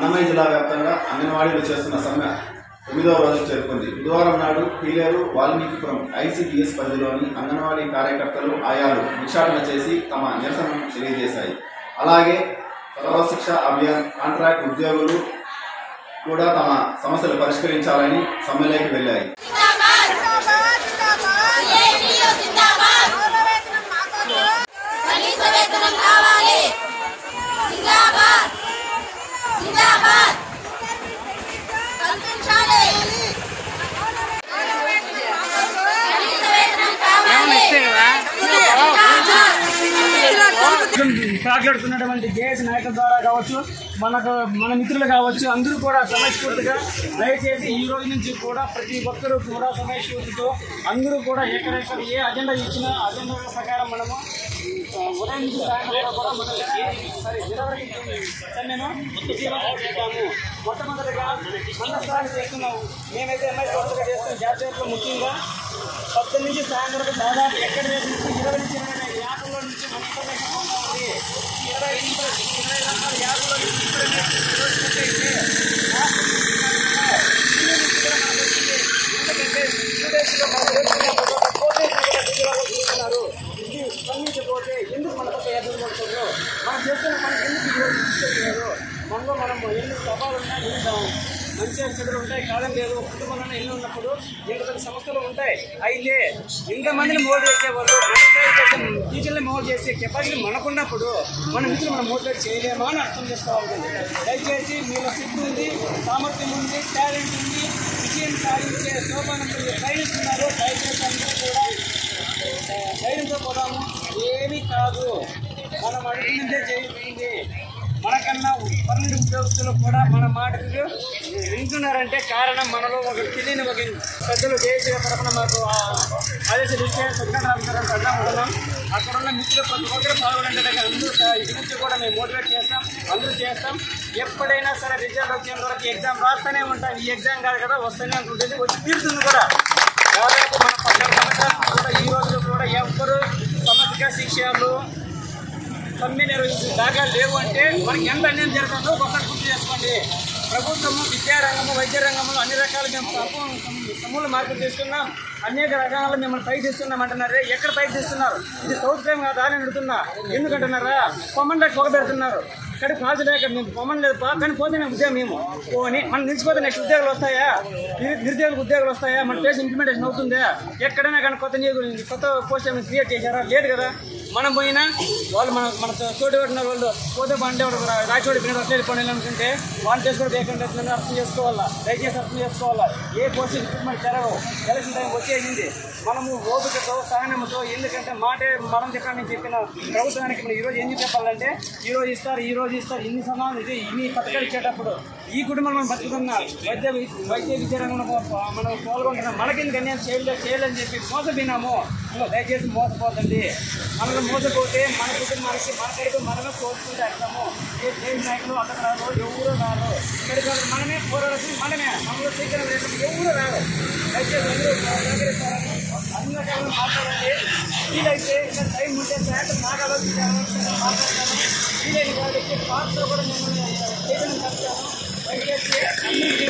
అన్నమయ్య జిల్లా వ్యాప్తంగా అంగన్వాడీలు చేస్తున్న సమ్మె 9వ రోజు చేరుకుంది. బుధవారం నాడు పీలేరు వాల్మీకిపురం ఐసీడీఎస్ పరిధిలోని అంగన్వాడీ కార్యకర్తలు ఆయాలు భిక్షాటన చేసి తమ నిరసనను తెలియజేశాయి. అలాగే సర్వశిక్ష అభియాన్ కాంట్రాక్ట్ ఉద్యోగులు కూడా తమ సమస్యలు పరిష్కరించాలని సమ్మెలోకి వెళ్ళాయి. మాట్లాడుతున్నటువంటి జేఏసీ నాయకుల ద్వారా కావచ్చు, మన మిత్రులు కావచ్చు, అందరూ కూడా సమయస్ఫూర్తిగా దయచేసి ఈ రోజు నుంచి కూడా ప్రతి ఒక్కరూ కూడా సమయస్ఫూర్తితో అందరూ కూడా ఎక్కడెక్కడ ఏ అజెండా ఇచ్చినా అజెండా ప్రకారం మనము ఉదయం నుంచి సాయంత్రం కూడా మనం సమ్మెను చేద్దాము. మొట్టమొదటిగా మందస్థానం చేస్తున్నాము. మేమైతే ఎంఐ చేస్తాం. జాతీయంలో ముఖ్యంగా 10 నుంచి సాయంత్రం దాదాపు ఎక్కడ నుంచి 20 నుంచి 25 యాప్లో నుంచి మన ఇన్ఫర్మేషన్ ఉంది. 20 యాప్లో ఎందుకంటే 2 డేస్లో చూస్తున్నారు. ఇది స్పందించకపోతే ఎందుకు మన పక్క ఎదుర్కొంటున్నారు? మనం చేస్తున్న మనకి ఎందుకు తీసుకెళ్తున్నారు? మనలో మనం ఎన్ని సవాళ్ళు ఉన్నా నిలుద్దాం. మంచిగా చెడులు ఉంటాయి, కాదని లేదు. కుటుంబంలో ఎన్ని ఉన్నప్పుడు ఎంత సమస్యలు ఉంటాయి. అయితే ఇంతమందిని మోటివేట్ చేసేవాళ్ళు టీచర్ని మోటివేట్ చేసే కెపాసిటీ మనకున్నప్పుడు మన మిత్రులు మనం మోటివేట్ చేయలేమా అని అర్థం చేసుకోవాలి. దయచేసి మీలో శక్తి ఉంది, సామర్థ్యం ఉంది, టాలెంట్ ఉంది, విజయం సాధించే సోపానం ట్రైనింగ్స్ ఉన్నారు. దయచేసి అందరూ కూడా ధైర్యంతో పోదాము. ఏమీ కాదు, మనం అడుగుతుందే చేయింది. మనకన్నా పన్నెండు ఉద్యోగస్తులు కూడా మన మాటలు వింటున్నారంటే కారణం మనలో ఒక తెలియని ఒక పెద్దలు దేశీయ తరఫున మాకు ఆదేశ దృష్ట్యా సత్యనారాయణ ఉన్నాం. అక్కడ ఉన్న మిత్రులు ప్రతి ఒక్కరు పాల్గొనంటే అందరూ ఇది నుంచి కూడా మేము మోటివేట్ చేస్తాం, అందరూ చేస్తాం. ఎప్పుడైనా సరే రిజల్ట్ వచ్చేంత వరకు ఎగ్జామ్ రాస్తూనే ఉంటాం. ఈ ఎగ్జామ్ కాదు కదా, వస్తూనే ఉంటుంది, వచ్చి తీరుతుంది కూడా. దాదాపు మన 12 సంవత్సరాలు కూడా ఈ రోజు కూడా ఎవ్వరు సమస్యగా శిక్షలు సమ్మె నిర్వహించిన దాఖలు లేవు. అంటే మనకి ఎంత అన్యాయం జరుగుతుందో ఒకసారి గుర్తు చేసుకోండి. ప్రభుత్వము విద్యారంగము, వైద్య రంగంలో అన్ని రకాలు మేము సమూల మార్పులు చేస్తున్నాం, అనేక రకాల మిమ్మల్ని పైకి తెస్తున్నాం అంటున్నారు. ఎక్కడ పైకి తెస్తున్నారు? ఇది సౌత్ టైం కాదా అని అడుగుతున్నా. ఎందుకంటున్నారా? పొమ్మన్లకు పొగ పెడుతున్నారు. ఇక్కడ కాల్చలేక మేము పొమ్మని లేదు కానీ పోతే మేము ఉద్యోగం మేము పోని మనం నిలిచిపోతే నెక్స్ట్ ఉద్యోగాలు వస్తాయా? నిరుద్యోగులకు ఉద్యోగాలు వస్తాయా? మన ప్లేస్ ఇంప్లిమెంటేషన్ అవుతుందా? ఎక్కడైనా కానీ కొత్త పోస్ట్ క్రియేట్ చేశారా? లేదు కదా. మనం పోయినా వాళ్ళు మన తోటి పడిన వాళ్ళు పోతే అంటే రాచోడి పిల్లలు పని అనుకుంటే వాళ్ళు చేసుకోవడం లేకుండా అర్థం చేసుకోవాలా. దయచేసి అర్థం చేసుకోవాలా. ఏ పోస్ట్ రిక్రూట్మెంట్ జరగవు. ఎలక్షన్ టైం వచ్చేసింది. మనము ఓపికతో సహనంతో, ఎందుకంటే మాటే మనం చెప్పాలని చెప్పిన ప్రభుత్వానికి మనం ఈరోజు ఏం చెప్పాలంటే ఈ రోజు ఇస్తారు ఇన్ని సమానం ఇది ఇన్ని పథకాలు ఇచ్చేటప్పుడు ఈ కుటుంబం మనం బతుకుతున్నా వైద్య విద్య రంగంలో మనం పాల్గొంటున్నాం. మనకెందుకు అన్యాయం చేయాలని చెప్పి మోసపోయినాము. దయచేసి మోసపోతుంది. మనల్ని మోసపోతే మన కుటుంబానికి మన కడుపు మనమే కోరుకుంటే అర్థము. ఏ దేశ నాయకులు అక్కడ రారు, ఎవరు రారు. ఇక్కడికి మనమే పోరాడాల్సింది మనమే. మనలో శీఘ్రం ఎవరు రారు. దయచేసి అందరూ సహకరిస్తారని అన్ని రకాలను మాట్లాడండి. వీలైతే ఇంకా టైం ఉంటే సాయంత్రం నాకు మాట్లాడతాను. వీలైన వాళ్ళకి పార్టీలో కూడా మిమ్మల్ని చైతన్యం కలుపుతాను. దయచేసి